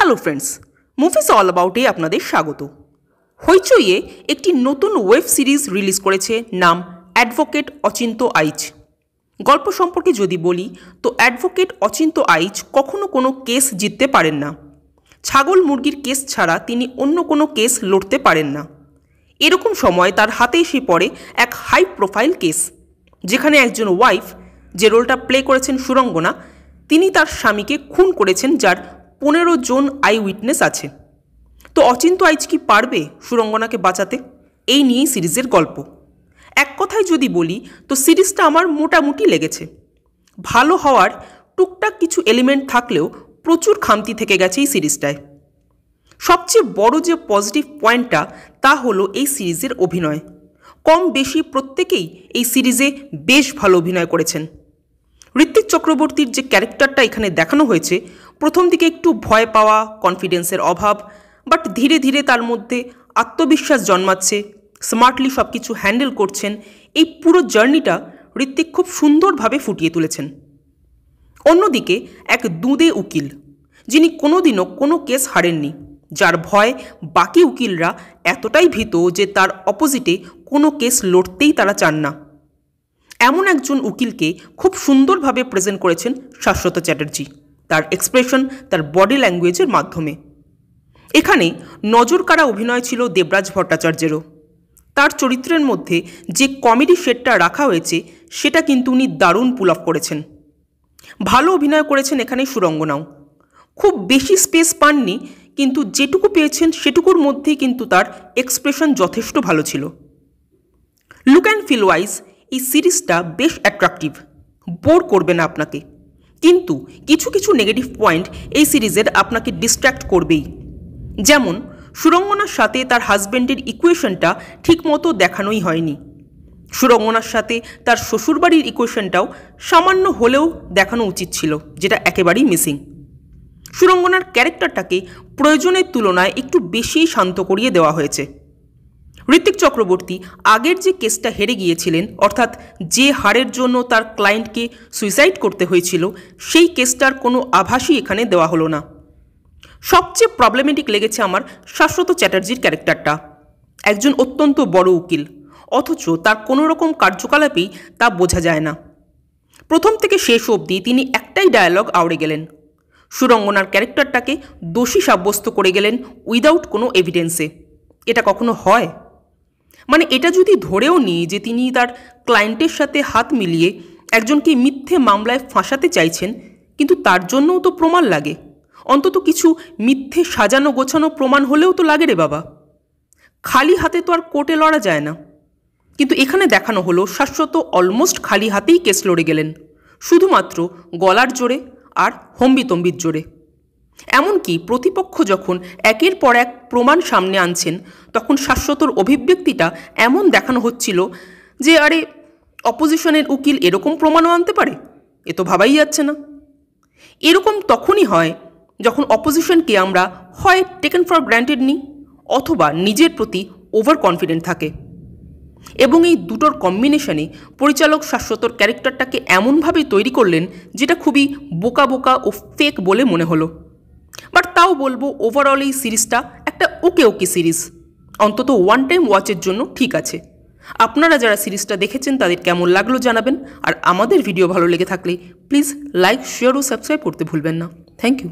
Hello friends, movies all অ্যাবাউটে আপনাদের স্বাগত। হইচইয়ে একটি নতুন ওয়েব সিরিজ রিলিজ করেছে, নাম অ্যাডভোকেট অচিন্ত আইচ। গল্প সম্পর্কে যদি বলি তো অ্যাডভোকেট অচিন্ত আইচ কখনো কোনো কেস জিততে পারেন না। ছাগল মুরগির কেস ছাড়া তিনি অন্য কোনো কেস লড়তে পারেন না। এরকম সময় তার হাতে এসে পড়ে এক হাই প্রোফাইল কেস, যেখানে একজন ওয়াইফ, যে রোলটা প্লে করেছেন সুরঙ্গনা, তিনি তার স্বামীকে খুন করেছেন, যার 15 জন আই উইটনেস আছে। তো অচিন্ত আইচ কি পারবে সুরঙ্গনাকে বাঁচাতে? এই নিয়েই সিরিজের গল্প। এক কথায় যদি বলি তো সিরিজটা আমার মোটামুটি লেগেছে। ভালো হওয়ার টুকটাক কিছু এলিমেন্ট থাকলেও প্রচুর খামতি থেকে গেছে এই সিরিজটায়। সবচেয়ে বড় যে পজিটিভ পয়েন্টটা তা হলো এই সিরিজের অভিনয়। কম বেশি প্রত্যেকেই এই সিরিজে বেশ ভালো অভিনয় করেছেন। ঋত্বিক চক্রবর্তীর যে ক্যারেক্টারটা এখানে দেখানো হয়েছে, প্রথম দিকে একটু ভয় পাওয়া, কনফিডেন্সের অভাব, বাট ধীরে ধীরে তার মধ্যে আত্মবিশ্বাস জন্মাচ্ছে, স্মার্টলি সব কিছু হ্যান্ডেল করছেন। এই পুরো জার্নিটা ঋত্বিক খুব সুন্দরভাবে ফুটিয়ে তুলেছেন। অন্যদিকে এক দুঁদে উকিল, যিনি কোনোদিনও কোনো কেস হারেননি, যার ভয় বাকি উকিলরা এতটাই ভীত যে তার অপোজিটে কোনো কেস লড়তেই তারা চান না। এমন একজন উকিলকে খুব সুন্দরভাবে প্রেজেন্ট করেছেন শাশ্বত চ্যাটার্জি, তার এক্সপ্রেশন, তার বডি ল্যাঙ্গুয়েজের মাধ্যমে। এখানে নজরকাড়া অভিনয় ছিল দেবরাজ ভট্টাচার্যেরও। তার চরিত্রের মধ্যে যে কমেডি শেডটা রাখা হয়েছে সেটা কিন্তু উনি দারুণ পুল অফ করেছেন। ভালো অভিনয় করেছেন এখানে সুরঙ্গনাও। খুব বেশি স্পেস পাননি, কিন্তু যেটুকু পেয়েছেন সেটুকুর মধ্যেই কিন্তু তার এক্সপ্রেশন যথেষ্ট ভালো ছিল। লুক অ্যান্ড ফিল ওয়াইজ এই সিরিজটা বেশ অ্যাট্রাকটিভ, বোর করবে না আপনাকে। কিন্তু কিছু কিছু নেগেটিভ পয়েন্ট এই সিরিজের আপনাকে ডিস্ট্র্যাক্ট করবেই। যেমন সুরঙ্গনার সাথে তার হাজব্যান্ডের ইকুয়েশনটা ঠিকমতো দেখানোই হয়নি। সুরঙ্গনার সাথে তার শ্বশুরবাড়ির ইকুয়েশনটাও সামান্য হলেও দেখানো উচিত ছিল, যেটা একেবারেই মিসিং। সুরঙ্গনার ক্যারেক্টারটাকে প্রয়োজনের তুলনায় একটু বেশিই শান্ত করিয়ে দেওয়া হয়েছে। ঋত্বিক চক্রবর্তী আগের যে কেসটা হেরে গিয়েছিলেন, অর্থাৎ যে হারের জন্য তার ক্লায়েন্টকে সুইসাইড করতে হয়েছিল, সেই কেসটার কোনো আভাসই এখানে দেওয়া হলো না। সবচেয়ে প্রবলেমেটিক লেগেছে আমার শাশ্বত চ্যাটার্জির ক্যারেক্টারটা। একজন অত্যন্ত বড় উকিল, অথচ তার কোনো রকম কার্যকলাপেই তা বোঝা যায় না। প্রথম থেকে শেষ অবধি তিনি একটাই ডায়ালগ আওড়ে গেলেন। সুরঙ্গনার ক্যারেক্টারটাকে দোষী সাব্যস্ত করে গেলেন উইদাউট কোনো এভিডেন্সে। এটা কখনো হয়? মানে এটা যদি ধরেও নিই যে তিনি তার ক্লায়েন্টের সাথে হাত মিলিয়ে একজনকে মিথ্যে মামলায় ফাঁসাতে চাইছেন, কিন্তু তার জন্যও তো প্রমাণ লাগে। অন্তত কিছু মিথ্যে সাজানো গোছানো প্রমাণ হলেও তো লাগে রে বাবা। খালি হাতে তো আর কোর্টে লড়া যায় না। কিন্তু এখানে দেখানো হলো শাশ্বত অলমোস্ট খালি হাতেই কেস লড়ে গেলেন, শুধুমাত্র গলার জোরে আর হম্বিতম্বির জোরে। এমনকি প্রতিপক্ষ যখন একের পর এক প্রমাণ সামনে আনছেন, তখন শাশ্বতর অভিব্যক্তিটা এমন দেখানো হচ্ছিল যে আরে, অপোজিশনের উকিল এরকম প্রমাণও আনতে পারে, এ তো ভাবাই যাচ্ছে না। এরকম তখনই হয় যখন অপোজিশনকে আমরা হয় টেকেন ফর গ্র্যান্টেড নিই, অথবা নিজের প্রতি ওভার কনফিডেন্ট থাকে। এবং এই দুটোর কম্বিনেশনে পরিচালক শাশ্বতর ক্যারেক্টারটাকে এমনভাবে তৈরি করলেন যেটা খুবই বোকা বোকা ও ফেক বলে মনে হলো। বাট তাও বলবো, ওভারঅল এই সিরিজটা একটা ওকে সিরিজ, অন্তত ওয়ান টাইম ওয়াচের জন্য ঠিক আছে। আপনারা যারা সিরিজটা দেখেছেন তাদের কেমন লাগলো জানাবেন। আর আমাদের ভিডিও ভালো লেগে থাকলে প্লিজ লাইক, শেয়ার ও সাবস্ক্রাইব করতে ভুলবেন না। Thank you.